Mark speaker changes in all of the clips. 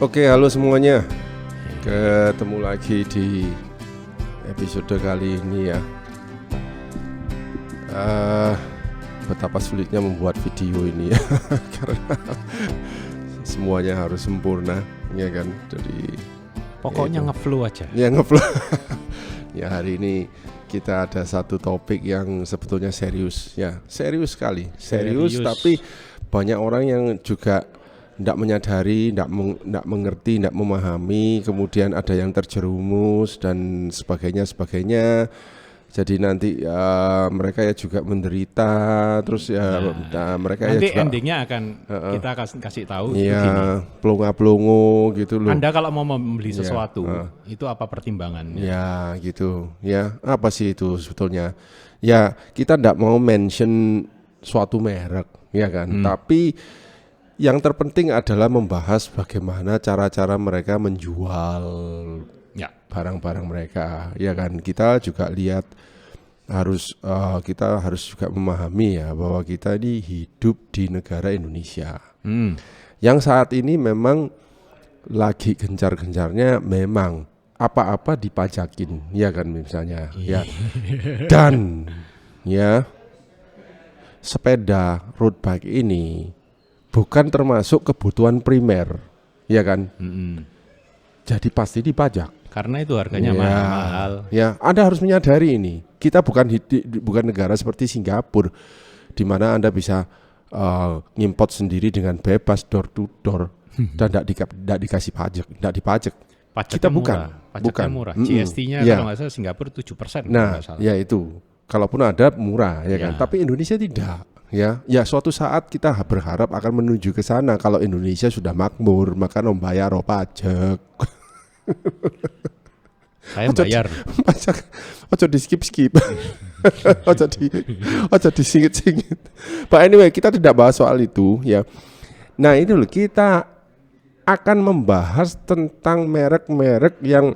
Speaker 1: Oke, halo semuanya. Ketemu lagi di episode kali ini ya. Betapa sulitnya membuat video ini ya. Karena semuanya harus sempurna, ya kan. Jadi
Speaker 2: pokoknya ngeflow aja.
Speaker 1: Ya ngeflow. Ya hari ini kita ada satu topik yang sebetulnya serius ya. Serius sekali. Serius. Tapi banyak orang yang juga tidak menyadari, tidak mengerti, tidak memahami, kemudian ada yang terjerumus dan sebagainya. Jadi nanti mereka ya juga menderita, terus ya mereka
Speaker 2: nanti
Speaker 1: ya juga
Speaker 2: endingnya akan kita kasih tahu.
Speaker 1: Iya, pelongo-pelongo gitu loh.
Speaker 2: Anda kalau mau membeli sesuatu, itu apa pertimbangannya?
Speaker 1: Ya gitu, ya apa sih itu sebetulnya? Ya kita tidak mau mention suatu merek, ya kan? Tapi yang terpenting adalah membahas bagaimana cara-cara mereka menjual barang-barang mereka, ya kan. Kita juga lihat kita harus juga memahami ya bahwa kita ini hidup di negara Indonesia, yang saat ini memang lagi gencar-gencarnya memang apa-apa dipajakin, ya kan misalnya, ya. Dan ya sepeda road bike ini bukan termasuk kebutuhan primer, ya kan? Jadi pasti dipajak.
Speaker 2: Karena itu harganya mahal.
Speaker 1: Ya, Anda harus menyadari ini. Kita bukan negara seperti Singapura, di mana Anda bisa ngimport sendiri dengan bebas door to door dan tidak dikasih pajak, tidak dipajak.
Speaker 2: Pajaknya
Speaker 1: kita bukan,
Speaker 2: pajaknya murah. GST-nya kalau nggak salah Singapura 7%.
Speaker 1: Nah, ya itu. Kalaupun ada murah, ya kan. Tapi Indonesia tidak. Ya, suatu saat kita berharap akan menuju ke sana. Kalau Indonesia sudah makmur, maka membayar pajak.
Speaker 2: Saya bayar.
Speaker 1: Pajak, ojo di skip. ojo di singit. But anyway, kita tidak bahas soal itu, ya. Nah, ini loh, kita akan membahas tentang merek-merek yang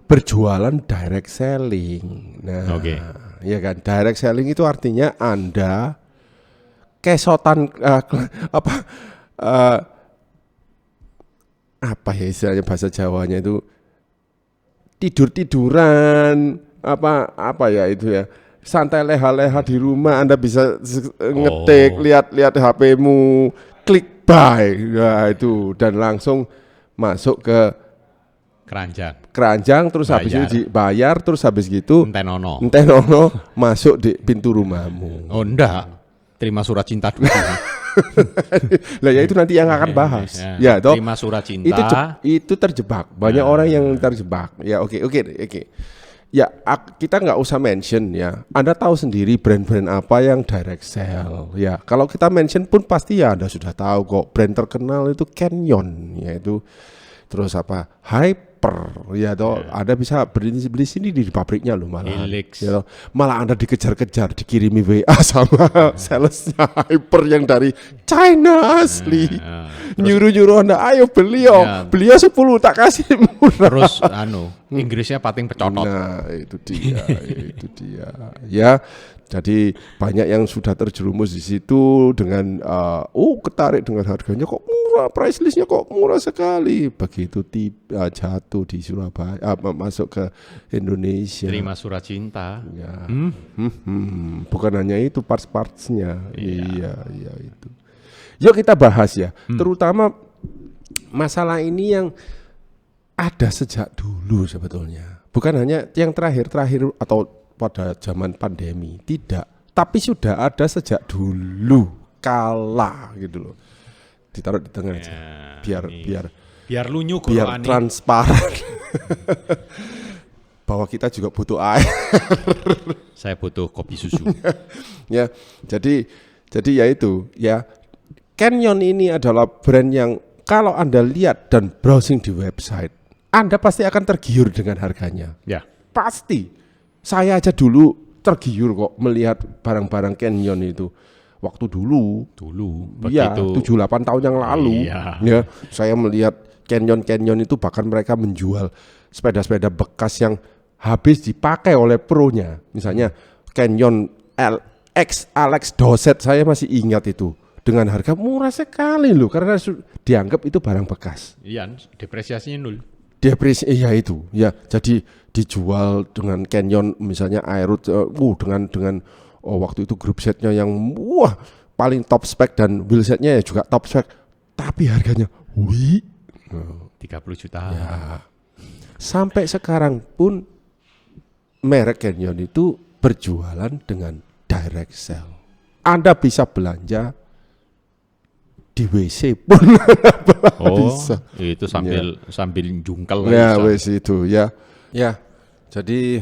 Speaker 1: berjualan direct selling. Nah, ya kan, direct selling itu artinya Anda kesotan apa ya istilahnya bahasa Jawanya itu, tiduran apa ya itu ya, santai leha-leha di rumah. Anda bisa ngetik, lihat HP-mu, klik buy, nah itu, dan langsung masuk ke keranjang, terus habis itu dibayar, terus habis gitu entenono masuk di pintu rumahmu.
Speaker 2: Oh enggak, terima surat cinta dulu.
Speaker 1: Lah ya itu nanti yang akan bahas. Ya toh.
Speaker 2: Terima surat cinta.
Speaker 1: Itu terjebak. Banyak orang yang terjebak. Ya oke. Ya kita nggak usah mention ya. Anda tahu sendiri brand-brand apa yang direct sell. Ya kalau kita mention pun pasti ya Anda sudah tahu kok. Brand terkenal itu Canyon, yaitu terus apa Hyper, ya toh. Anda bisa beli sini di pabriknya loh malah. Ya toh. Malah Anda dikejar-kejar, dikirimi WA sama salesnya Hyper yang dari China asli. Nyuruh-nyuruh Anda, ayo beli beli 10 tak kasih murah.
Speaker 2: Terus Inggrisnya pating pecotot.
Speaker 1: Nah, itu dia. Ya. Jadi banyak yang sudah terjerumus di situ dengan ketarik dengan harganya kok murah, price listnya kok murah sekali. Begitu jatuh di Surabaya, masuk ke Indonesia.
Speaker 2: Terima surat cinta.
Speaker 1: Ya. Bukan hanya itu, parts-partsnya. Iya itu. Yuk kita bahas ya. Terutama masalah ini yang ada sejak dulu sebetulnya. Bukan hanya yang terakhir atau pada zaman pandemi, tidak, tapi sudah ada sejak dulu kala gitu loh. Ditaruh di tengah aja, biar lunyu, biar transparan. Bahwa kita juga butuh air.
Speaker 2: Saya butuh kopi susu.
Speaker 1: Ya, jadi ya itu ya. Canyon ini adalah brand yang kalau Anda lihat dan browsing di website, Anda pasti akan tergiur dengan harganya.
Speaker 2: Ya,
Speaker 1: pasti. Saya aja dulu tergiur kok melihat barang-barang Canyon itu. Waktu dulu ya 7-8 tahun yang lalu ya, saya melihat Canyon itu bahkan mereka menjual sepeda-sepeda bekas yang habis dipakai oleh pronya. Misalnya Canyon Alex Dosset, saya masih ingat itu. dengan harga murah sekali loh, karena dianggap itu barang bekas.
Speaker 2: Iya, depresiasinya 0.
Speaker 1: Depresi, iya itu, ya. Jadi dijual dengan Canyon misalnya Aerox, dengan waktu itu group setnya yang paling top spec dan wheelsetnya ya juga top spec, tapi harganya
Speaker 2: 30 juta.
Speaker 1: Ya. Sampai sekarang pun merek Canyon itu berjualan dengan direct sell. Anda bisa belanja di WC pun bisa.
Speaker 2: Itu sambil jungkel
Speaker 1: Ya, WC itu ya. Ya. Jadi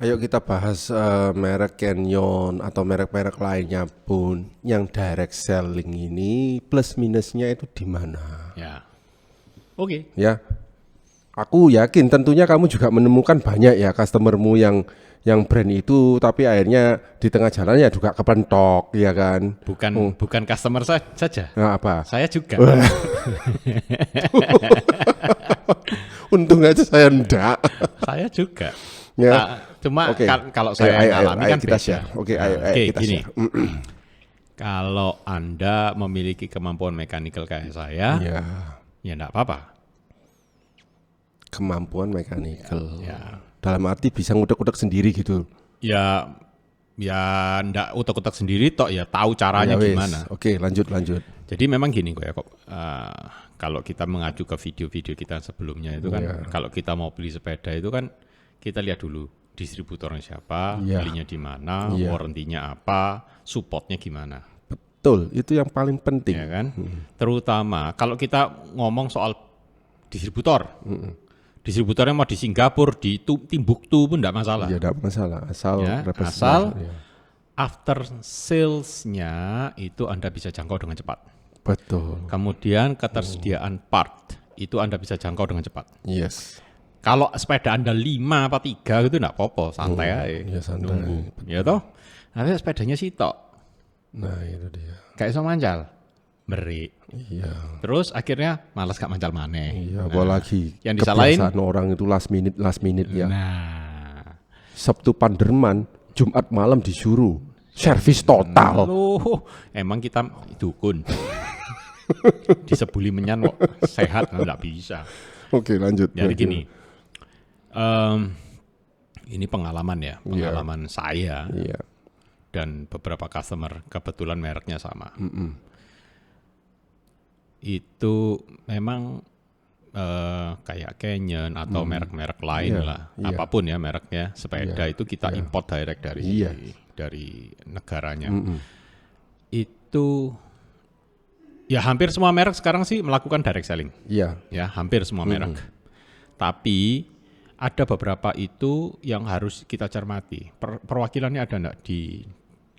Speaker 1: ayo kita bahas merek Canyon atau merek-merek lainnya pun yang direct selling ini plus minusnya itu di mana?
Speaker 2: Ya. Oke.
Speaker 1: Ya. Aku yakin tentunya kamu juga menemukan banyak ya customermu yang brand itu, tapi akhirnya di tengah jalan ya juga kepentok, ya kan?
Speaker 2: Bukan customer saja.
Speaker 1: Nah, apa?
Speaker 2: Saya juga.
Speaker 1: Untung aja saya enggak.
Speaker 2: Saya juga.
Speaker 1: Ya.
Speaker 2: Nah, cuma kalau saya alami kan
Speaker 1: kita
Speaker 2: beda.
Speaker 1: share. Oke, ayo kita
Speaker 2: gini.
Speaker 1: share.
Speaker 2: Kalau Anda memiliki kemampuan mechanical kayak saya, ya enggak apa-apa.
Speaker 1: Kemampuan mechanical.
Speaker 2: Ya.
Speaker 1: Dalam arti bisa ngutek-ngutek sendiri gitu.
Speaker 2: Ya ndak utek-utek sendiri toh, ya tahu caranya gimana.
Speaker 1: Oke, lanjut.
Speaker 2: Jadi memang gini kok ya, kalau kita mengacu ke video-video kita sebelumnya itu kan, kalau kita mau beli sepeda itu kan kita lihat dulu distributornya siapa, belinya di mana, warranty-nya apa, supportnya gimana.
Speaker 1: Betul, itu yang paling penting.
Speaker 2: Ya kan? Terutama kalau kita ngomong soal distributor. Distributornya mau di Singapura, di Timbuktu pun enggak masalah.
Speaker 1: Iya, enggak masalah.
Speaker 2: Asal after sales-nya itu Anda bisa jangkau dengan cepat.
Speaker 1: Betul.
Speaker 2: Kemudian ketersediaan part itu Anda bisa jangkau dengan cepat.
Speaker 1: Yes.
Speaker 2: Kalau sepeda Anda 5 apa 3 gitu enggak apa-apa, santai aja.
Speaker 1: Ya santai.
Speaker 2: Nunggu. Ya toh? Nanti sepedanya sitok.
Speaker 1: Nah, itu dia.
Speaker 2: Kayak iso mancal. Beri.
Speaker 1: Iya.
Speaker 2: Terus akhirnya malas gak mancal maneh.
Speaker 1: Iya, apalagi
Speaker 2: yang disalahin
Speaker 1: orang itu last minute ya.
Speaker 2: Nah,
Speaker 1: Sabtu Panderman, Jumat malam disuruh servis total.
Speaker 2: Loh, emang kita dukun. Disebuli menyan kok sehat enggak bisa.
Speaker 1: Oke, lanjut.
Speaker 2: Jadi gini. Ini pengalaman saya.
Speaker 1: Iya.
Speaker 2: Dan beberapa customer kebetulan mereknya sama. Itu memang kayak Canyon atau merek-merek lain lah, apapun ya mereknya sepeda itu kita import direct dari negaranya. Itu ya hampir semua merek sekarang sih melakukan direct selling.
Speaker 1: Iya.
Speaker 2: Ya hampir semua merek. Tapi ada beberapa itu yang harus kita cermati. Perwakilannya ada enggak di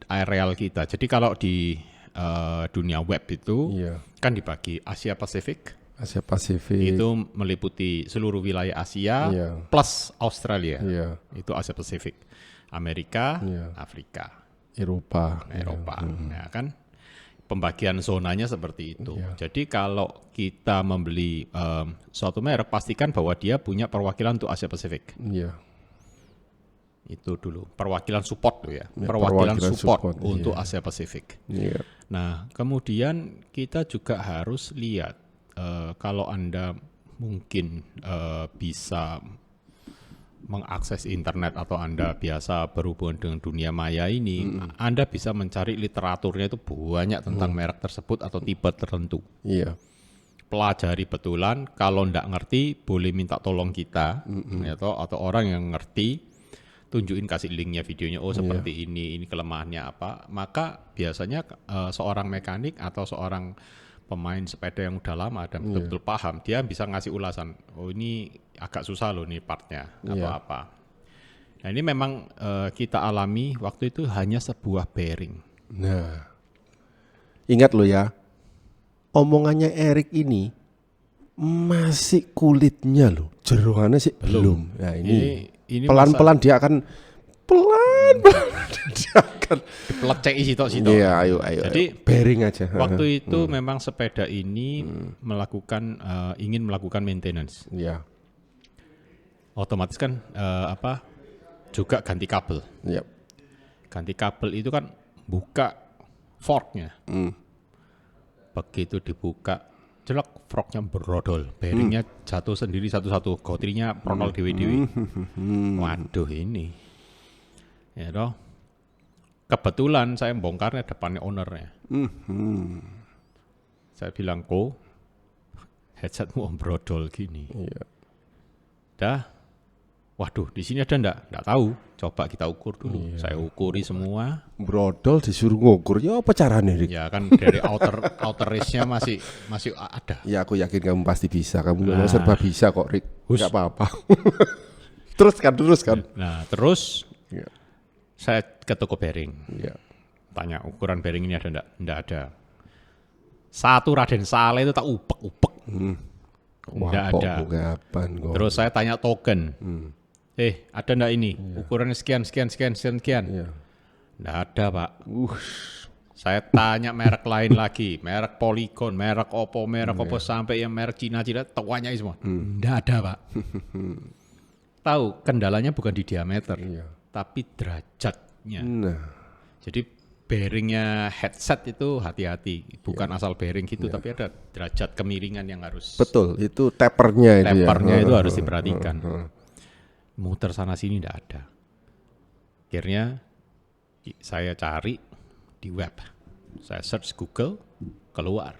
Speaker 2: areal kita. Jadi kalau di dunia web itu kan dibagi Asia Pasifik. Itu meliputi seluruh wilayah Asia plus Australia. Itu Asia Pasifik. Amerika, Afrika, Eropa. Ya kan? Pembagian zonanya seperti itu. Jadi kalau kita membeli suatu merek, pastikan bahwa dia punya perwakilan untuk Asia Pasifik. Itu dulu perwakilan support tuh ya, perwakilan support untuk Asia Pasifik. Nah, kemudian kita juga harus lihat kalau Anda mungkin bisa mengakses internet atau Anda biasa berhubungan dengan dunia maya ini, Anda bisa mencari literaturnya itu banyak tentang merek tersebut atau tipe tertentu. Pelajari betulan, kalau ndak ngerti boleh minta tolong kita atau orang yang ngerti. Tunjukin, kasih linknya videonya, seperti ini kelemahannya apa, maka biasanya seorang mekanik atau seorang pemain sepeda yang udah lama dan betul-betul paham, dia bisa ngasih ulasan, ini agak susah loh nih partnya atau apa. Nah ini memang kita alami waktu itu hanya sebuah bearing.
Speaker 1: Nah, ingat loh ya, omongannya Erik ini masih kulitnya loh, jeroannya sih belum. Nah ini pelan-pelan dia akan dia akan
Speaker 2: dipeleceki sitok-sitok.
Speaker 1: Iya, ayo.
Speaker 2: Jadi
Speaker 1: bearing aja.
Speaker 2: Waktu itu memang sepeda ini ingin melakukan maintenance. Otomatis kan juga ganti kabel. Ganti kabel itu kan buka forknya. Begitu dibuka, jelek, frognya brodol, bearingnya jatuh sendiri satu-satu, gotrinya pronol dewi-dewi. Waduh ini, ya toh. Kebetulan saya bongkarnya depannya ownernya. Saya bilang, kok headsetmu brodol gini.
Speaker 1: Iya.
Speaker 2: Dah, waduh di sini ada ndak tahu. Coba kita ukur dulu. Saya ukuri semua.
Speaker 1: Brodol disuruh ngukur, ya apa caranya, Rik?
Speaker 2: Ya kan dari outer race-nya masih ada.
Speaker 1: Ya aku yakin kamu pasti bisa, kamu memang serba bisa kok, Rik. Enggak apa-apa. Teruskan.
Speaker 2: Nah, terus
Speaker 1: Ya.
Speaker 2: saya ke toko bearing.
Speaker 1: Ya.
Speaker 2: Tanya ukuran bearing ini ada ndak ada. Satu Raden Saleh itu tak upek-upek. Nggak ada.
Speaker 1: Kapan kok?
Speaker 2: Terus saya tanya token. Ada ndak ini? Ukurannya sekian.
Speaker 1: Iya.
Speaker 2: Nggak ada, Pak. Saya tanya merek lain lagi, merek Polygon, merek Oppo, sampai yang merek Cina-Cina, tuanya semua. Nggak ada, Pak. Tahu, kendalanya bukan di diameter, tapi derajatnya.
Speaker 1: Nah,
Speaker 2: Jadi bearingnya headset itu hati-hati, bukan asal bearing gitu, tapi ada derajat kemiringan yang harus.
Speaker 1: betul, itu tapernya itu ya.
Speaker 2: Tapernya itu harus diperhatikan. Muter sana sini tidak ada. Akhirnya saya cari di web, saya search Google, keluar.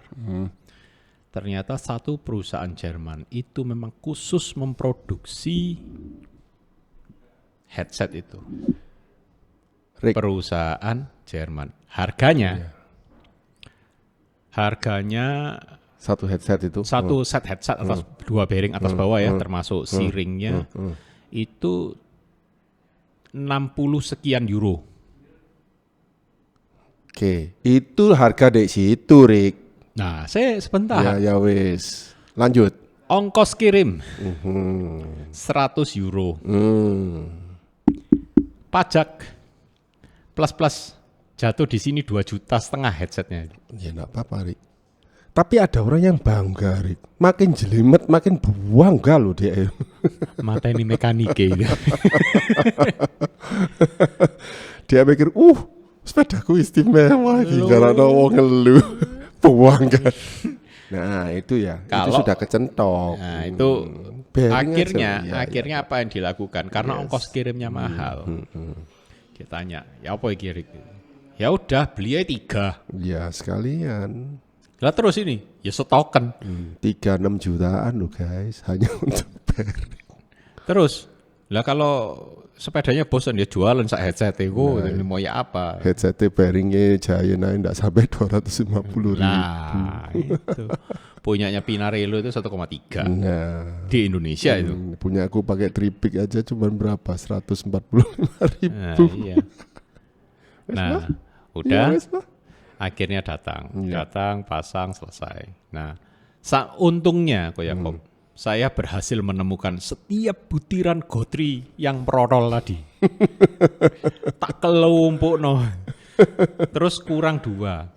Speaker 2: Ternyata satu perusahaan Jerman itu memang khusus memproduksi headset itu.
Speaker 1: Rik.
Speaker 2: Perusahaan Jerman. Harganya
Speaker 1: Satu headset itu.
Speaker 2: satu set headset atas dua bearing atas bawah ya, termasuk C-ringnya, itu 60 sekian euro.
Speaker 1: Oke, itu harga di situ, Rik.
Speaker 2: Nah, saya sebentar.
Speaker 1: Ya wis. Lanjut.
Speaker 2: Ongkos kirim 100 euro. Pajak plus jatuh di sini 2,5 juta headsetnya.
Speaker 1: Ya enggak apa-apa, Rik. Tapi ada orang yang bangga, Rik. Makin jelimet, makin bangga loh dia.
Speaker 2: Mata ini mekanike itu.
Speaker 1: Dia mikir, sepedaku istimewa, gara ada wong ngelu. Bangga. Nah, itu ya. Itu sudah kecentok.
Speaker 2: Nah, itu
Speaker 1: Bearing
Speaker 2: akhirnya apa yang dilakukan? Karena ongkos kirimnya mahal. Dia tanya, ya apa yang kirim? Ya udah, beli aja 3.
Speaker 1: Ya, sekalian.
Speaker 2: Lah terus ini, ya stoken.
Speaker 1: 3-6 jutaan loh guys, hanya untuk bearing.
Speaker 2: Terus, lah kalau sepedanya bosan dia jualan sak headset itu, mau ya apa?
Speaker 1: Headset bearingnya Giant aja enggak sampai 250 ribu.
Speaker 2: Nah, itu. Punyanya Pinarello itu 1,3 di Indonesia itu.
Speaker 1: Punya aku pakai tripik aja cuma berapa? 145 ribu.
Speaker 2: Nah, iya. Nah, udah. Akhirnya datang, pasang, selesai. Nah, untungnya Koyakob, saya berhasil menemukan setiap butiran gotri yang protol tadi. Tak kelumpuk no. Terus kurang 2.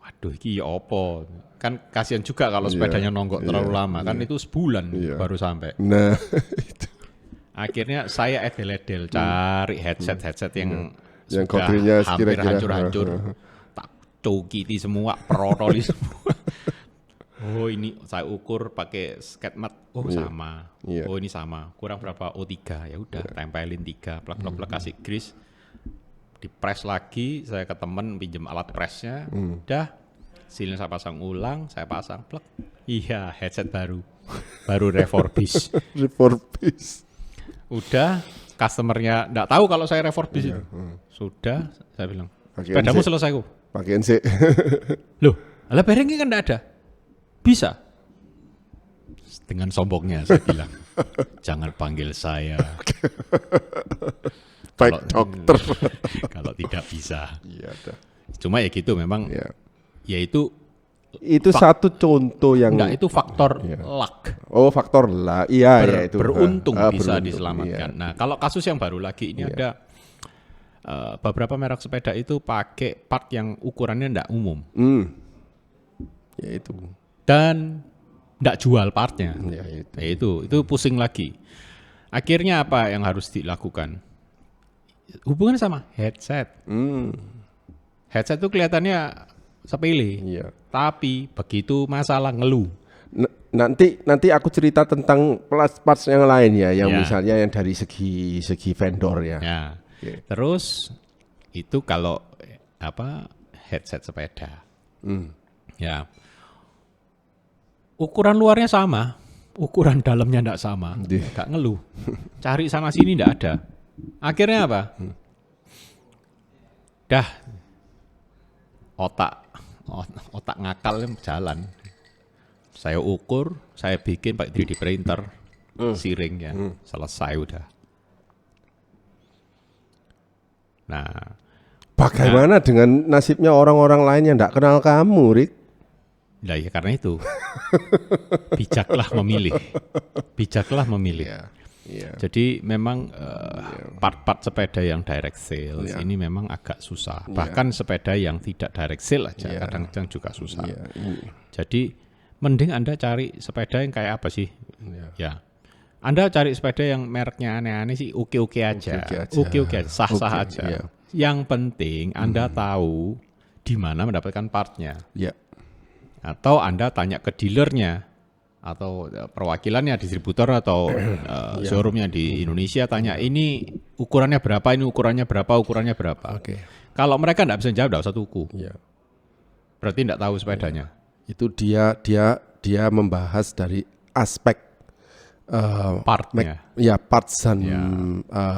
Speaker 2: Waduh, iki ya opo. Kan kasihan juga kalau sepedanya nonggok terlalu lama, kan itu sebulan baru sampai.
Speaker 1: Nah, itu.
Speaker 2: Akhirnya saya edel-edel cari headset yang
Speaker 1: gotrinya
Speaker 2: hampir hancur-hancur. Tak cokiti semua, protoli semua. Oh ini saya ukur pakai sketmat. Oh sama. Oh ini sama. Kurang berapa? Oh 3. Ya udah tempelin 3. Plek-plek kasih grease. Dipres lagi. Saya ke temen pinjem alat presnya. Udah. Silnya saya pasang ulang. Saya pasang plek. Iya headset baru. Baru refurbish. Udah. Customernya enggak tahu kalau saya refurbish itu. Sudah. Saya bilang. Sepedamu selesai kok.
Speaker 1: Pakai NC.
Speaker 2: Loh. Alah bearingnya kan enggak ada. Bisa. Dengan sombongnya saya bilang, jangan panggil saya.
Speaker 1: Baik dokter.
Speaker 2: Kalau tidak bisa.
Speaker 1: Iya dah.
Speaker 2: Cuma ya gitu memang. Ya itu
Speaker 1: satu contoh yang.
Speaker 2: Enggak, itu faktor luck.
Speaker 1: Oh faktor luck. Iya itu.
Speaker 2: Beruntung bisa diselamatkan. Nah kalau kasus yang baru lagi ini ada beberapa merek sepeda itu pakai part yang ukurannya enggak umum.
Speaker 1: Ya itu.
Speaker 2: Dan enggak jual partnya.
Speaker 1: Ya,
Speaker 2: itu pusing lagi. Akhirnya apa yang harus dilakukan? Hubungannya sama headset. Headset itu kelihatannya sepele.
Speaker 1: Iya.
Speaker 2: Tapi begitu masalah ngeluh.
Speaker 1: Nanti aku cerita tentang parts yang lain ya, yang misalnya yang dari segi vendor ya.
Speaker 2: Ya. Okay. Terus itu kalau headset sepeda. Ya. Ukuran luarnya sama, ukuran dalamnya enggak sama. Enggak ngeluh. Cari sana sini enggak ada. Akhirnya apa? Dah otak ngakal jalan. Saya ukur, saya bikin pakai 3D printer, siringnya, selesai udah. Nah,
Speaker 1: bagaimana dengan nasibnya orang-orang lain yang enggak kenal kamu, Rick?
Speaker 2: Nah ya karena itu, bijaklah memilih. Yeah. Jadi memang part-part sepeda yang direct sales ini memang agak susah. Bahkan sepeda yang tidak direct sale aja kadang-kadang juga susah. Jadi mending Anda cari sepeda yang kayak apa sih? Ya, Anda cari sepeda yang mereknya aneh-aneh sih, oke-oke aja, sah-sah aja. Yang penting Anda tahu di mana mendapatkan partnya. Atau Anda tanya ke dealernya atau perwakilannya, distributor atau showroomnya di Indonesia, tanya ini ukurannya berapa, ini ukurannya berapa.
Speaker 1: Okay.
Speaker 2: Kalau mereka tidak bisa jawab, tidak usah tuku. Berarti tidak tahu sepedanya.
Speaker 1: Itu dia membahas dari aspek
Speaker 2: partnya.
Speaker 1: Parts dan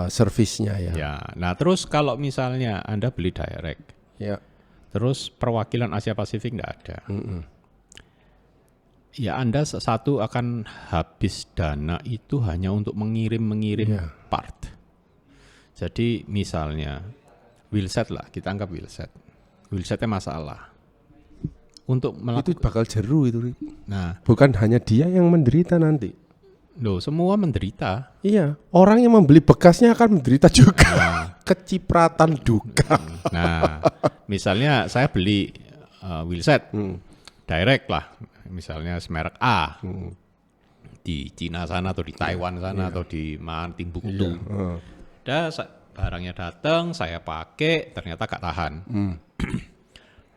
Speaker 1: servisnya ya.
Speaker 2: Nah terus kalau misalnya Anda beli direct, terus perwakilan Asia Pasifik tidak ada. Ya Anda satu akan habis dana itu hanya untuk mengirim part. Jadi misalnya wheelset lah, kita anggap wheelsetnya masalah. Untuk
Speaker 1: itu bakal jeru itu.
Speaker 2: Nah,
Speaker 1: bukan hanya dia yang menderita nanti.
Speaker 2: Loh, semua menderita.
Speaker 1: Iya, orang yang membeli bekasnya akan menderita juga. Kecipratan duka.
Speaker 2: Nah, misalnya saya beli wheelset direct lah. Misalnya semerek A di Cina sana atau di Taiwan sana atau di Timbuktu. Barangnya datang, saya pakai, ternyata gak tahan.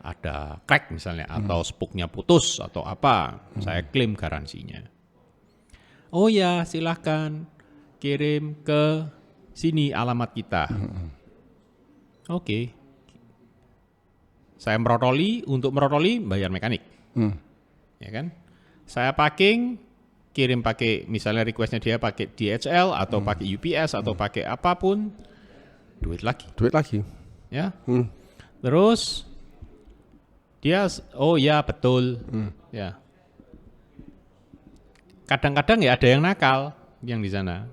Speaker 2: Ada crack misalnya atau spoknya putus atau apa, saya klaim garansinya. Oh ya, silahkan kirim ke sini alamat kita. Oke. Saya untuk merotoli bayar mekanik. Ya kan? Saya packing, kirim pakai misalnya requestnya dia pakai DHL atau pakai UPS atau pakai apapun, duit lagi. Ya. Terus dia oh ya betul. Ya. Kadang-kadang ya ada yang nakal yang di sana.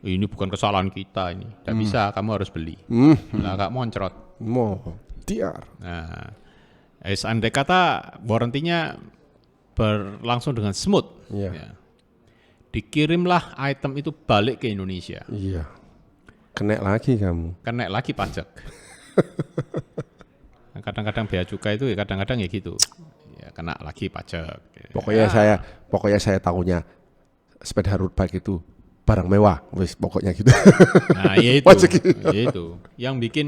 Speaker 2: Ini bukan kesalahan kita ini. Tidak bisa, kamu harus beli. Lah gak moncrot. Nah, andai kata warrantinya berlangsung dengan smooth. Ya. Dikirimlah item itu balik ke Indonesia.
Speaker 1: Iya. Kena lagi kamu.
Speaker 2: Kena lagi pajak. Kadang-kadang bea cukai itu kadang-kadang ya gitu. Ya kena lagi pajak.
Speaker 1: Pokoknya saya tahunya sepeda road bike itu barang mewah, wis pokoknya gitu.
Speaker 2: Nah, itu. Yang bikin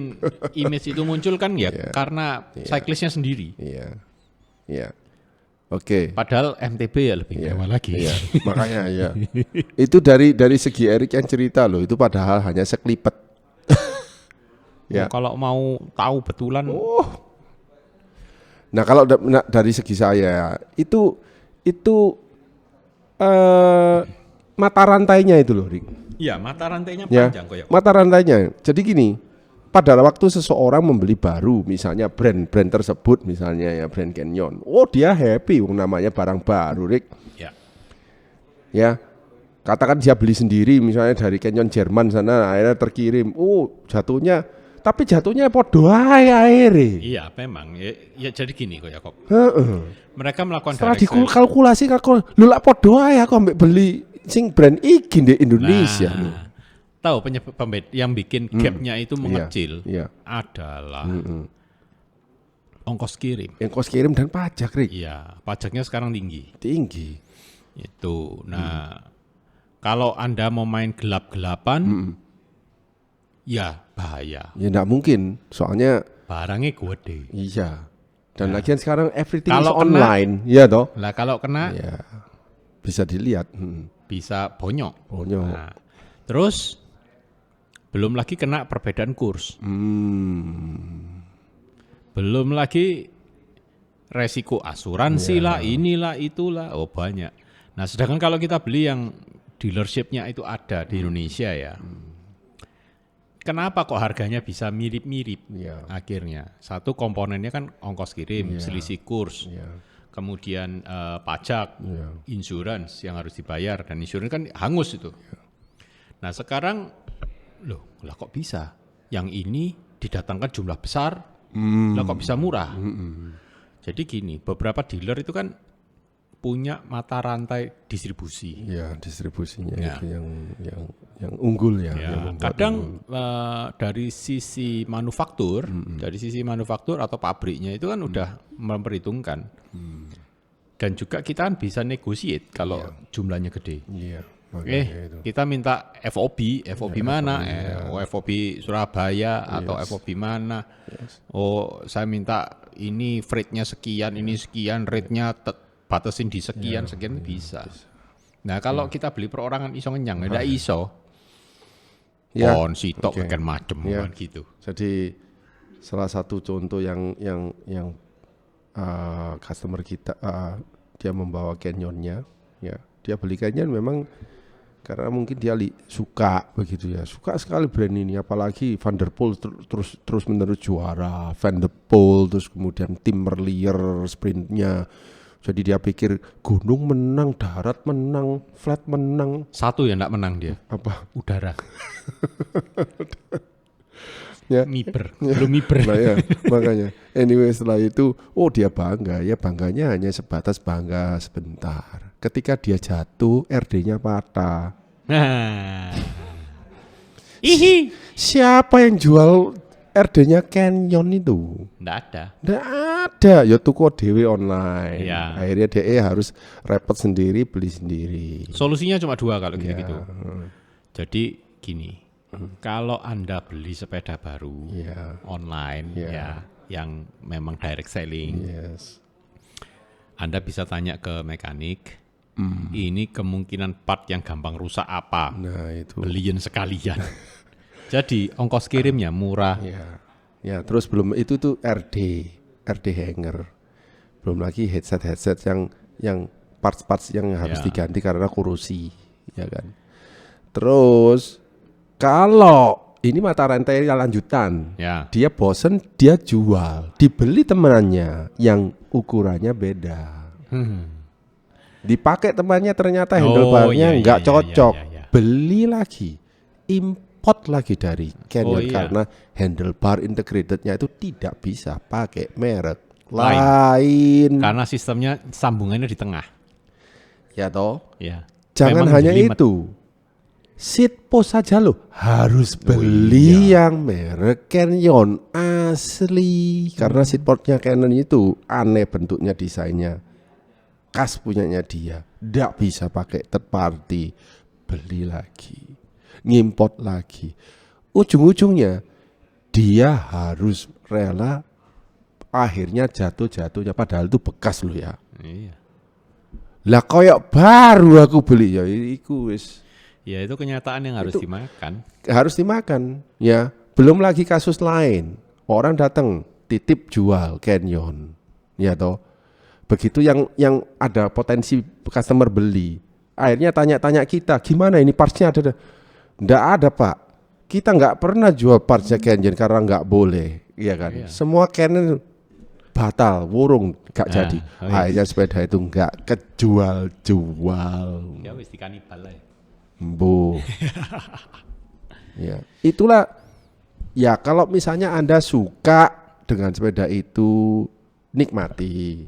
Speaker 2: image itu muncul kan karena cyclistnya sendiri.
Speaker 1: Iya. Oke.
Speaker 2: Padahal MTB ya lebih mewah lagi.
Speaker 1: Iya. Makanya ya. Itu dari segi Erik yang cerita loh, itu padahal hanya sekelipet.
Speaker 2: Kalau mau tahu betulan.
Speaker 1: Nah, kalau dari segi saya itu mata rantainya itu loh, Rik.
Speaker 2: Iya, mata rantainya panjang kok ya.
Speaker 1: Mata rantainya. Jadi gini, pada waktu seseorang membeli baru, misalnya brand tersebut, misalnya ya brand Canyon, dia happy, namanya barang baru, Rik. Ya, katakan dia beli sendiri, misalnya dari Canyon Jerman sana, akhirnya terkirim, tapi jatuhnya podo ae.
Speaker 2: Iya, memang. Ya jadi gini kok ya, Kok. Mereka melakukan
Speaker 1: setelah dikalkulasi lu lak podo ae aku ambek beli sing brand iki di Indonesia.
Speaker 2: Tahu yang bikin gapnya itu mengecil adalah ongkos kirim.
Speaker 1: Ongkos kirim dan pajak, Rik.
Speaker 2: Iya, pajaknya sekarang tinggi. Itu. Nah, kalau Anda mau main gelap-gelapan, ya bahaya.
Speaker 1: Ya enggak mungkin, soalnya
Speaker 2: barangnya gede.
Speaker 1: Iya. Dan lagian sekarang everything is online, ya toh.
Speaker 2: Lah kalau kena
Speaker 1: ya, bisa dilihat.
Speaker 2: Bisa bonyok.
Speaker 1: Bonyok.
Speaker 2: Nah, terus belum lagi kena perbedaan kurs. Belum lagi resiko asuransi lah, inilah itulah, oh banyak. Nah, sedangkan kalau kita beli yang dealership-nya itu ada di Indonesia ya. Kenapa kok harganya bisa mirip-mirip? Akhirnya satu komponennya kan ongkos kirim, selisih kurs, kemudian pajak, insurans yang harus dibayar, dan insurans kan hangus itu. Nah sekarang, loh lah kok bisa? Yang ini didatangkan jumlah besar, lah kok bisa murah? Jadi gini, beberapa dealer itu kan punya mata rantai distribusi.
Speaker 1: Ya, distribusinya itu yang unggul ya. Yang
Speaker 2: kadang dari sisi manufaktur, atau pabriknya itu kan udah memperhitungkan. Dan juga kita kan bisa negotiate kalau jumlahnya gede. Kita minta FOB mana? FOB Surabaya atau FOB mana? Oh, saya minta ini freight-nya sekian, ini sekian, rate-nya batasin di sekian bisa. Nah kalau kita beli perorangan iso ngenyang, tidak iso. Pon sitok kan macem kan gitu.
Speaker 1: Jadi salah satu contoh yang customer kita dia membawa Canyonnya, ya dia beli Canyon memang karena mungkin dia suka begitu ya, suka sekali brand ini, apalagi Van der Poel terus menerus juara, Van der Poel terus kemudian tim Merlier sprintnya. Jadi dia pikir gunung menang, darat menang, flat menang.
Speaker 2: Satu yang enggak menang dia.
Speaker 1: Apa?
Speaker 2: Udara. Miber, belum miber.
Speaker 1: Nah ya, makanya. Anyway setelah itu, dia bangga. Ya bangganya hanya sebatas bangga sebentar. Ketika dia jatuh, RD-nya patah. Siapa yang jual RD-nya Canyon itu?
Speaker 2: Nggak
Speaker 1: ada. Ya tuku dewe online.
Speaker 2: Ya.
Speaker 1: Akhirnya dia harus repot sendiri, beli sendiri.
Speaker 2: Solusinya cuma dua kalau gitu. Jadi gini, kalau Anda beli sepeda baru online yang memang direct selling, Anda bisa tanya ke mekanik, ini kemungkinan part yang gampang rusak apa?
Speaker 1: Nah itu.
Speaker 2: Beliin sekalian. Jadi ongkos kirimnya murah.
Speaker 1: Ya, terus belum itu tuh RD hanger. Belum lagi headset yang parts yang harus diganti karena korosi, ya kan. Terus kalau ini mata rantai lanjutan, dia bosen, dia jual, dibeli temannya yang ukurannya beda. Dipakai temannya ternyata handlebarnya nggak cocok, beli lagi, import lagi dari Canyon karena handlebar integratednya itu tidak bisa pakai merek lain.
Speaker 2: Karena sistemnya sambungannya di tengah.
Speaker 1: Ya toh.
Speaker 2: Ya.
Speaker 1: Jangan hanya itu. Seat post saja loh harus beli yang merek Canyon asli karena seat postnya Canyon itu aneh bentuknya, desainnya khas punyanya dia, nggak bisa pakai third party, beli lagi, ngimport lagi, ujung-ujungnya dia harus rela akhirnya jatuhnya padahal itu bekas loh ya. Lah koyok baru aku beli ya iku wis.
Speaker 2: Ya itu kenyataan yang harus dimakan.
Speaker 1: Harus dimakan, ya. Belum lagi kasus lain. Orang datang titip jual Canyon, ya toh. Begitu yang ada potensi customer beli. Akhirnya tanya-tanya kita, gimana ini partsnya ada? Nggak ada Pak. Kita nggak pernah jual partsnya Canyon karena nggak boleh, ya kan. Semua Canyon batal, wurung, nggak jadi. Akhirnya sepeda itu nggak kejual-jual.
Speaker 2: Ya wis dikanibal lah.
Speaker 1: Ya, itulah ya kalau misalnya Anda suka dengan sepeda itu nikmati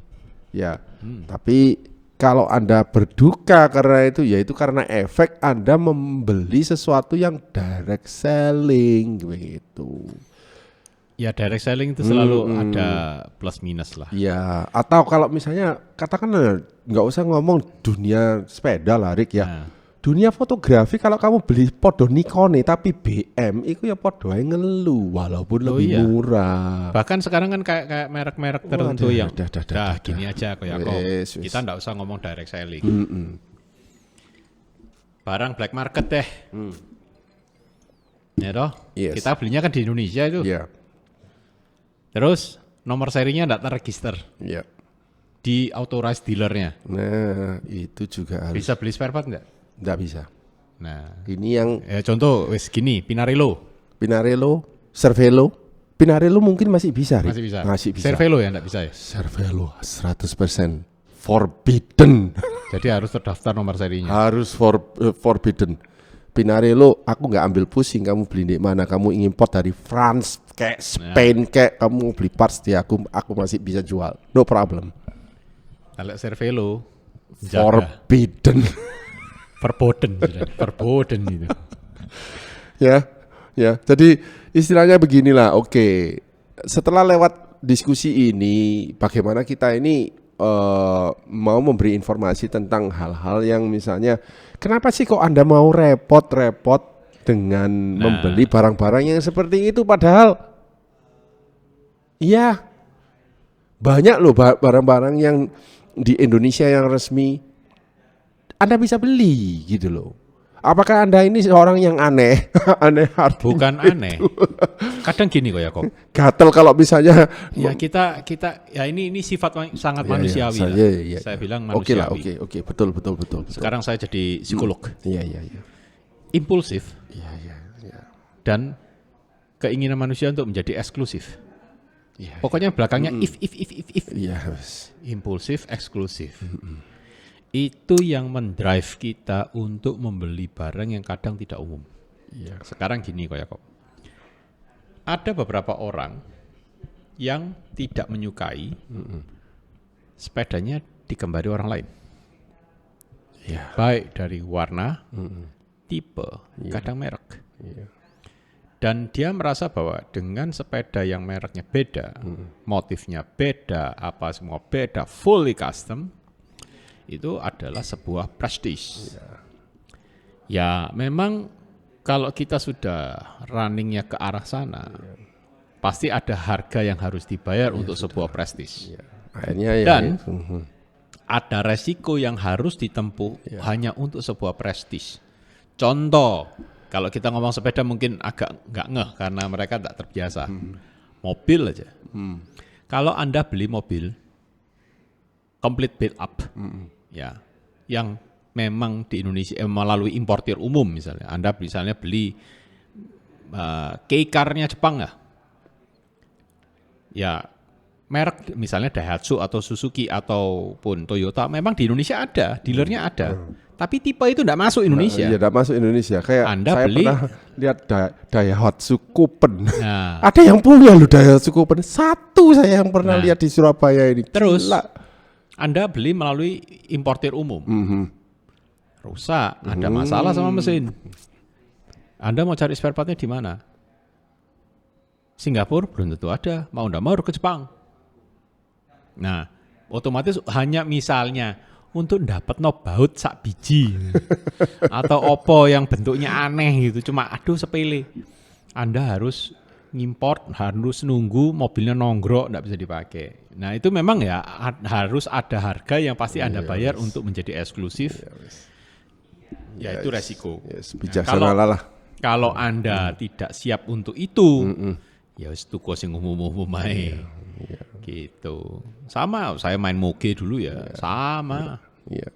Speaker 1: ya. Tapi kalau Anda berduka karena itu ya itu karena efek Anda membeli sesuatu yang direct selling gitu.
Speaker 2: Ya direct selling itu selalu ada plus minus lah.
Speaker 1: Ya, atau kalau misalnya katakan nggak usah ngomong dunia sepeda lah Rick ya. dunia fotografi kalau kamu beli podo Nikon tapi BM itu ya podo ae ngelu walaupun lebih murah.
Speaker 2: Bahkan sekarang kan kayak merek-merek tertentu yang gini aja kayak kita nggak usah ngomong direct selling. Barang black market deh. Ya toh?
Speaker 1: Yes.
Speaker 2: Kita belinya kan di Indonesia itu.
Speaker 1: Yeah.
Speaker 2: Terus nomor serinya enggak terregister.
Speaker 1: Yeah.
Speaker 2: Di authorized dealernya.
Speaker 1: Nah, itu juga harus.
Speaker 2: Bisa beli spare part enggak?
Speaker 1: Enggak bisa.
Speaker 2: Nah,
Speaker 1: ini yang
Speaker 2: contoh wis gini, Pinarello,
Speaker 1: Cervelo. Pinarello mungkin masih bisa,
Speaker 2: Masih bisa.
Speaker 1: Masih bisa.
Speaker 2: Cervelo ya enggak bisa ya?
Speaker 1: Cervelo 100% forbidden.
Speaker 2: Jadi harus terdaftar nomor serinya.
Speaker 1: Harus forbidden. Pinarello aku nggak ambil pusing kamu beli di mana, kamu import dari France kayak Spain kayak kamu beli parts di aku masih bisa jual, no problem.
Speaker 2: Kalau Cervelo
Speaker 1: forbidden.
Speaker 2: Verboten gitu.
Speaker 1: Ya. Jadi istilahnya beginilah. Oke. Setelah lewat diskusi ini, bagaimana kita ini mau memberi informasi tentang hal-hal yang misalnya, kenapa sih kok Anda mau repot-repot dengan membeli barang-barang yang seperti itu, padahal iya banyak loh barang-barang yang di Indonesia yang resmi Anda bisa beli gitu loh. Apakah Anda ini seorang yang aneh? Aneh artinya
Speaker 2: bukan aneh. Kadang gini kok.
Speaker 1: Gatel kalau misalnya
Speaker 2: ya kita ya ini sifat sangat manusiawi lah. Saya bilang manusiawi.
Speaker 1: Oke, betul.
Speaker 2: Sekarang saya jadi psikolog.
Speaker 1: Iya.
Speaker 2: Impulsif.
Speaker 1: Iya.
Speaker 2: Dan keinginan manusia untuk menjadi eksklusif.
Speaker 1: Iya.
Speaker 2: Pokoknya belakangnya if.
Speaker 1: Iya.
Speaker 2: Impulsif, eksklusif. Itu yang mendrive kita untuk membeli barang yang kadang tidak umum.
Speaker 1: Iya.
Speaker 2: Sekarang gini kok. Ada beberapa orang yang tidak menyukai sepedanya digambari orang lain.
Speaker 1: Iya.
Speaker 2: Baik dari warna, tipe, kadang merek.
Speaker 1: Iya.
Speaker 2: Dan dia merasa bahwa dengan sepeda yang mereknya beda, motifnya beda, apa semua beda, fully custom, itu adalah sebuah prestige. Ya memang kalau kita sudah runningnya ke arah sana, pasti ada harga yang harus dibayar untuk sebuah prestige.
Speaker 1: Akhirnya
Speaker 2: dan ada resiko yang harus ditempuh hanya untuk sebuah prestige. Contoh, kalau kita ngomong sepeda mungkin agak nggak ngeh karena mereka tak terbiasa. Mobil aja. Kalau Anda beli mobil complete build up, ya, yang memang di Indonesia melalui importir umum misalnya, Anda misalnya beli K-car-nya Jepang ya merek misalnya Daihatsu atau Suzuki ataupun Toyota memang di Indonesia ada, dealernya ada, tapi tipe itu tidak masuk Indonesia.
Speaker 1: Iya, tidak masuk Indonesia. Kayak
Speaker 2: Anda
Speaker 1: saya
Speaker 2: beli,
Speaker 1: pernah lihat Daihatsu Copen. Ada yang punya loh Daihatsu Copen. Satu saya yang pernah lihat di Surabaya ini.
Speaker 2: Terus Anda beli melalui importir umum, rusak, ada masalah sama mesin. Anda mau cari spare partnya di mana? Singapura belum tentu ada, mau ndak mau harus ke Jepang. Nah, otomatis hanya misalnya untuk dapat baut sak biji atau opo yang bentuknya aneh gitu, cuma aduh sepele. Anda harus ngimport, harus nunggu mobilnya nongkrok, nggak bisa dipakai. Nah itu memang ya harus ada harga yang pasti Anda bayar untuk menjadi eksklusif. Ya itu resiko.
Speaker 1: Bijaksana
Speaker 2: kalau Anda tidak siap untuk itu, ya wis tuku sing umum-umum ae. Gitu. Sama saya main moge dulu ya, sama.
Speaker 1: Iya.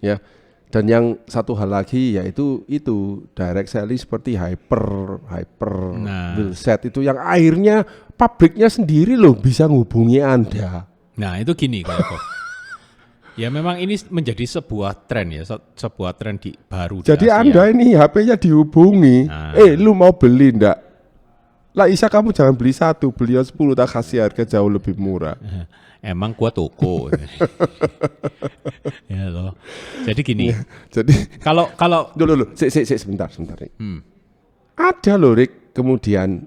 Speaker 1: Ya. Dan yang satu hal lagi yaitu itu direct selling seperti hyper wheel set itu yang akhirnya pabriknya sendiri loh bisa ngubungi Anda.
Speaker 2: Nah itu gini kok. Ya memang ini menjadi sebuah tren ya, sebuah tren baru.
Speaker 1: Jadi Anda ini HP-nya dihubungi, lu mau beli ndak? Lah Isa kamu jangan beli satu, beli 10 tak kasih harga jauh lebih murah.
Speaker 2: Emang gua toko. Ya loh. Jadi gini.
Speaker 1: Jadi
Speaker 2: kalau
Speaker 1: dulu sebentar. Ada loh Rick, kemudian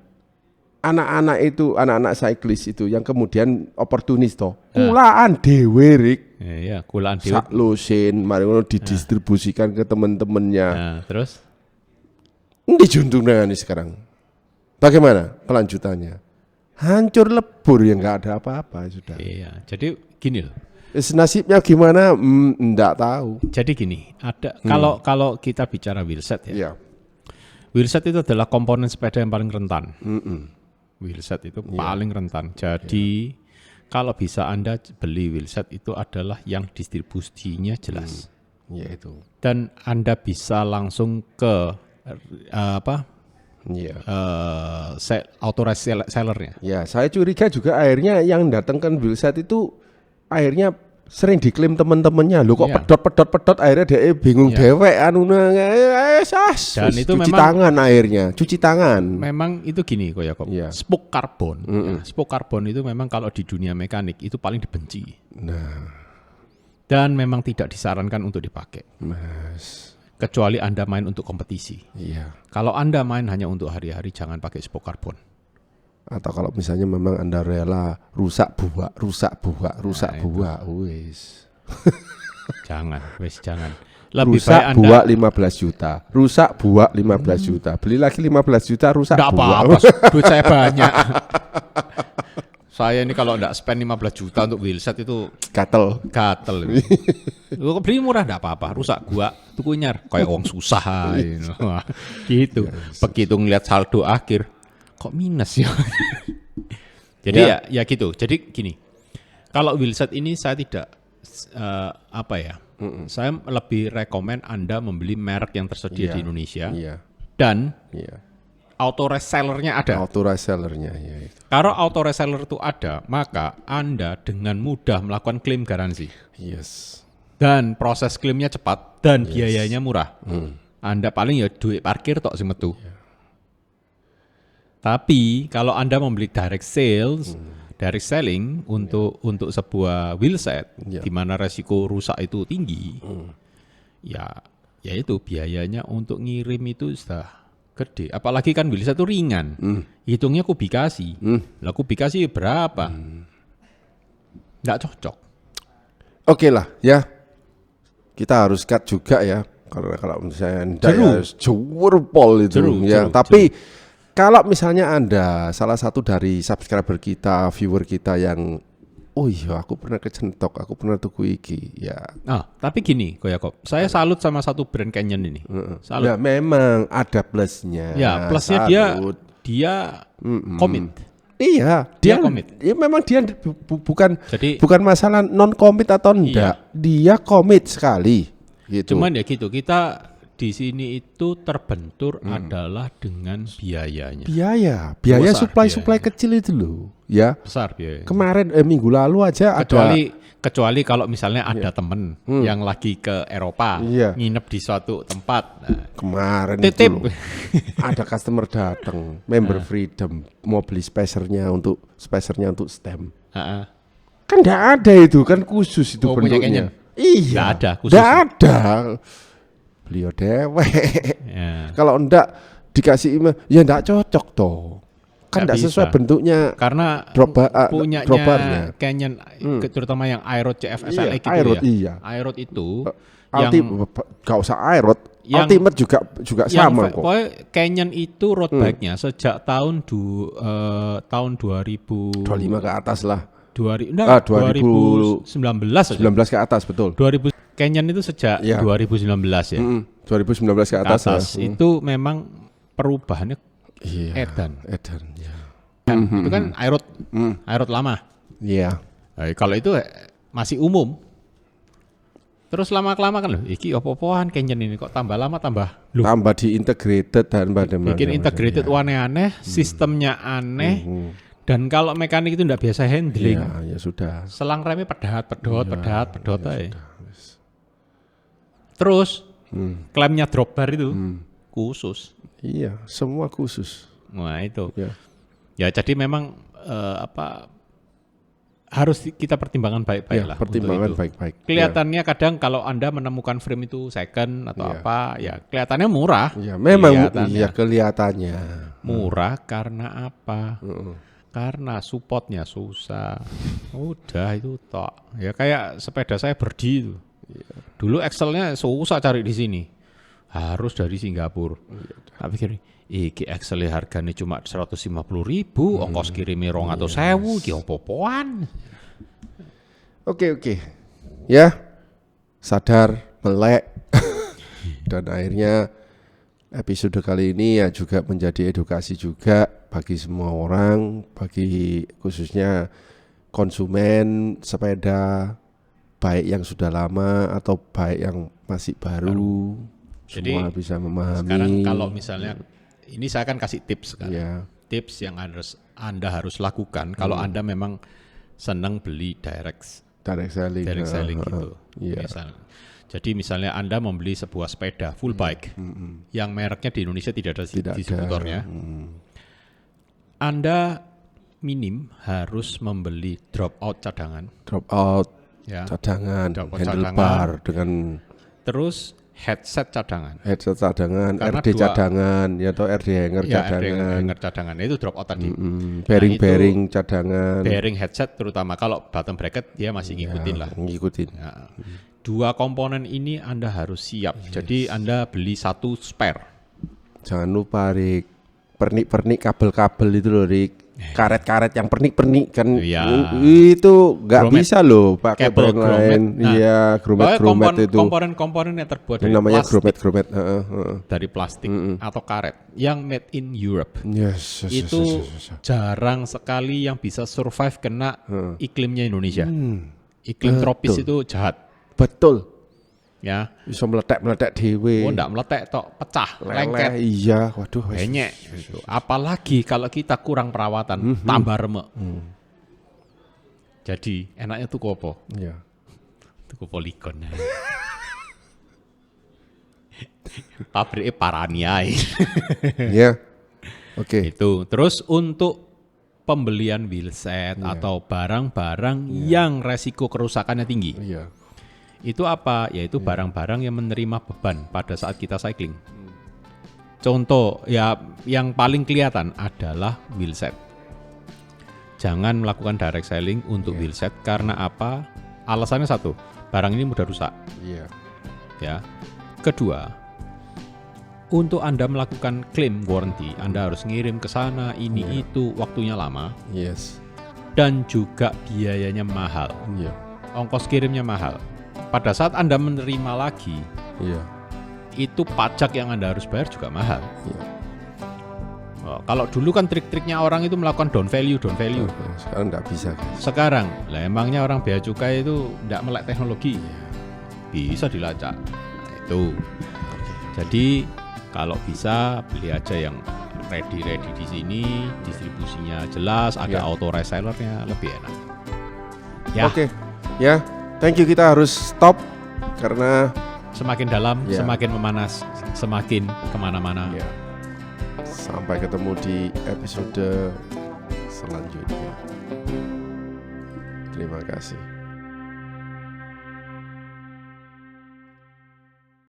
Speaker 1: anak-anak cyclist itu yang kemudian oportunis toh. Kulaan dhewe Rik.
Speaker 2: Iya, kulaan dhewe.
Speaker 1: Sak losin mari ngono didistribusikan ke teman-temannya.
Speaker 2: Nah, terus
Speaker 1: Endi juntungnya sekarang? Bagaimana kelanjutannya? Hancur lebur ya nggak ada apa-apa sudah.
Speaker 2: Iya, jadi gini loh.
Speaker 1: Nasibnya gimana? Enggak tahu.
Speaker 2: Jadi gini, ada kalau kita bicara wheelset ya.
Speaker 1: Iya.
Speaker 2: Wheelset itu adalah komponen sepeda yang paling rentan. Wheelset itu paling rentan. Jadi kalau bisa Anda beli wheelset itu adalah yang distribusinya jelas.
Speaker 1: Iya itu.
Speaker 2: Dan Anda bisa langsung ke authorized sellernya.
Speaker 1: Ya, saya curiga juga akhirnya yang datangkan wheelset itu akhirnya sering diklaim teman-temannya. Loh kok pedot akhirnya dia bingung dewek dan
Speaker 2: itu
Speaker 1: cuci
Speaker 2: memang
Speaker 1: tangan akhirnya, cuci tangan.
Speaker 2: Memang itu gini kok Yakob. Spoke carbon. Spoke carbon itu memang kalau di dunia mekanik itu paling dibenci.
Speaker 1: Nah.
Speaker 2: Dan memang tidak disarankan untuk dipakai.
Speaker 1: Mas.
Speaker 2: Kecuali Anda main untuk kompetisi.
Speaker 1: Iya.
Speaker 2: Kalau Anda main hanya untuk hari-hari jangan pakai spoke carbon.
Speaker 1: Atau kalau misalnya memang Anda rela rusak buah, wis.
Speaker 2: Jangan. Lebih
Speaker 1: rusak
Speaker 2: baik
Speaker 1: buah 15 juta. Rusak buah 15 juta. Beli lagi 15 juta rusak
Speaker 2: buah. Enggak apa-apa, duit saya banyak. Saya ini kalau enggak spend 15 juta untuk wheelset itu gatel. Lu beli murah enggak apa-apa, rusak gua tuku nyar kayak wong susah gitu. Begitu ngeliat saldo akhir kok minus ya. Jadi ya gitu. Jadi gini. Kalau wheelset ini saya tidak saya lebih rekomen Anda membeli merek yang tersedia di Indonesia. Dan authorized sellernya ada.
Speaker 1: Authorized sellernya ya.
Speaker 2: Kalau authorized seller itu ada, maka Anda dengan mudah melakukan klaim garansi.
Speaker 1: Yes.
Speaker 2: Dan proses klaimnya cepat dan biayanya murah. Anda paling ya duit parkir tok sing metu. Tapi kalau Anda membeli direct selling untuk sebuah wheelset di mana resiko rusak itu tinggi, ya itu biayanya untuk ngirim itu sudah gede. Apalagi kan wheelset itu ringan, hitungnya kubikasi. Lah kubikasi berapa? Nggak cocok.
Speaker 1: Oke lah ya, kita harus cut juga ya. Kalau misalnya harus jurpol itu ya. Tapi kalau misalnya Anda salah satu dari subscriber kita, viewer kita yang aku pernah kecentok, aku pernah tuku iki ya.
Speaker 2: Tapi gini kok Yakob, saya salut sama satu brand Canyon ini. Salut.
Speaker 1: Ya memang ada plusnya.
Speaker 2: Ya, plusnya dia komit.
Speaker 1: Iya, dia komit. Ya memang dia bukan masalah non komit atau enggak. Dia komit sekali gitu.
Speaker 2: Cuman ya gitu, kita di sini itu terbentur adalah dengan biayanya. Biaya supply kecil itu loh, ya. Besar biaya.
Speaker 1: Kemarin minggu lalu aja
Speaker 2: kecuali kalau misalnya ada temen yang lagi ke Eropa, nginep di suatu tempat. Nah, kemarin
Speaker 1: titip. Itu loh, ada customer datang, member Freedom mau beli spacernya untuk stem. Kan enggak ada itu, kan khusus itu bentuknya. Iya.
Speaker 2: Enggak ada khusus.
Speaker 1: Enggak ada. Beliau dewek. Kalau enggak dikasih ya enggak cocok toh. Kan enggak sesuai bentuknya.
Speaker 2: Karena punyanya Canyon terutama yang Aerod CFS LX itu
Speaker 1: Aerod,
Speaker 2: Aerod itu
Speaker 1: enggak usah Aerod. Ultimate juga sama kok.
Speaker 2: Canyon itu road bike-nya sejak tahun 2025
Speaker 1: ke atas lah.
Speaker 2: 2019
Speaker 1: ke atas betul.
Speaker 2: Canyon itu sejak 2019 ya.
Speaker 1: 2019 ke atas ya.
Speaker 2: Itu memang perubahannya edan ya. Itu kan Aerod lama.
Speaker 1: Iya.
Speaker 2: Kalau itu masih umum. Terus lama-kelamaan kan iki opo-opoan Canyon ini kok tambah lama tambah
Speaker 1: diintegrated dan
Speaker 2: bikin integrated aneh-aneh, sistemnya aneh. Dan kalau mekanik itu tidak biasa handling,
Speaker 1: ya sudah.
Speaker 2: Selang remnya pedot aja. Terus klemnya drop bar itu khusus.
Speaker 1: Iya, semua khusus.
Speaker 2: Nah itu. Ya jadi memang harus kita pertimbangkan baik-baik
Speaker 1: Ya,
Speaker 2: lah.
Speaker 1: pertimbangan
Speaker 2: untuk itu.
Speaker 1: baik-baik.
Speaker 2: Kelihatannya kadang kalau Anda menemukan frame itu second atau apa, ya kelihatannya murah.
Speaker 1: Ya, memang kelihatannya
Speaker 2: murah karena apa? Karena supportnya susah. Udah itu tok. Ya kayak sepeda saya Birdy itu. Dulu Excel-nya susah cari di sini. Harus dari Singapura. Tak pikir, iki Excel harganya cuma 150.000, ongkos kirimnya 200.000, iki opo-opoan.
Speaker 1: Oke. Ya, sadar, melek. Dan akhirnya episode kali ini ya juga menjadi edukasi juga bagi semua orang, bagi khususnya konsumen sepeda, baik yang sudah lama atau baik yang masih baru. Semua
Speaker 2: Jadi,
Speaker 1: bisa memahami.
Speaker 2: Sekarang kalau misalnya, ini saya akan kasih tips sekarang.
Speaker 1: Ya.
Speaker 2: Tips yang Anda harus lakukan kalau Anda memang senang beli direct
Speaker 1: selling
Speaker 2: gitu. Jadi misalnya Anda membeli sebuah sepeda full bike yang mereknya di Indonesia tidak ada distributornya. Anda minim harus membeli drop out cadangan.
Speaker 1: Cadangan, handlebar dengan
Speaker 2: terus headset cadangan,
Speaker 1: karena RD cadangan, ya atau RD hanger
Speaker 2: cadangan. Itu drop out tadi.
Speaker 1: Bearing cadangan.
Speaker 2: Bearing headset terutama, kalau bottom bracket dia masih ngikutin lah. Ya. Dua komponen ini Anda harus siap. Jadi Anda beli satu spare.
Speaker 1: Jangan lupa Rik, pernik-pernik kabel-kabel itu loh Rik. Karet-karet yang pernik-pernik kan itu nggak bisa loh pakai brand lain. Iya, grumet itu.
Speaker 2: Komponen yang terbuat dari
Speaker 1: namanya
Speaker 2: plastik.
Speaker 1: Grumet.
Speaker 2: Dari plastik atau karet yang made in Europe.
Speaker 1: Yes.
Speaker 2: Jarang sekali yang bisa survive kena iklimnya Indonesia. Iklim tropis itu jahat.
Speaker 1: Betul.
Speaker 2: Ya.
Speaker 1: Bisa meledak dewe.
Speaker 2: Oh, enggak meledak tok, pecah, lengket.
Speaker 1: Iya, waduh.
Speaker 2: Benyek gitu. Apalagi kalau kita kurang perawatan, tambah remek. Jadi, enaknya tuku apa?
Speaker 1: Iya.
Speaker 2: Tuku Polygon. Pabriknya Paraniai.
Speaker 1: Iya. Oke.
Speaker 2: Itu. Terus untuk pembelian wheelset atau barang-barang yang resiko kerusakannya tinggi.
Speaker 1: Iya.
Speaker 2: Itu apa? Yaitu barang-barang yang menerima beban pada saat kita cycling. Contoh ya yang paling kelihatan adalah wheelset. Jangan melakukan direct selling untuk wheelset karena apa? Alasannya satu, barang ini mudah rusak.
Speaker 1: Iya.
Speaker 2: Ya. Kedua, untuk Anda melakukan klaim warranty, Anda harus ngirim ke sana itu waktunya lama.
Speaker 1: Yes.
Speaker 2: Dan juga biayanya mahal.
Speaker 1: Iya.
Speaker 2: Ongkos kirimnya mahal. Pada saat Anda menerima lagi, itu pajak yang Anda harus bayar juga mahal.
Speaker 1: Iya.
Speaker 2: Oh, kalau dulu kan trik-triknya orang itu melakukan down value.
Speaker 1: Sekarang nggak bisa. Guys.
Speaker 2: Sekarang, lah emangnya orang bea cukai itu nggak melek teknologi? Bisa dilacak. Nah, itu. Jadi kalau bisa beli aja yang ready di sini, distribusinya jelas, ada auto resellernya, lebih enak. Ya.
Speaker 1: Oke. Ya. Thank you, kita harus stop karena
Speaker 2: semakin dalam, semakin memanas, semakin kemana-mana.
Speaker 1: Ya. Sampai ketemu di episode selanjutnya. Terima kasih.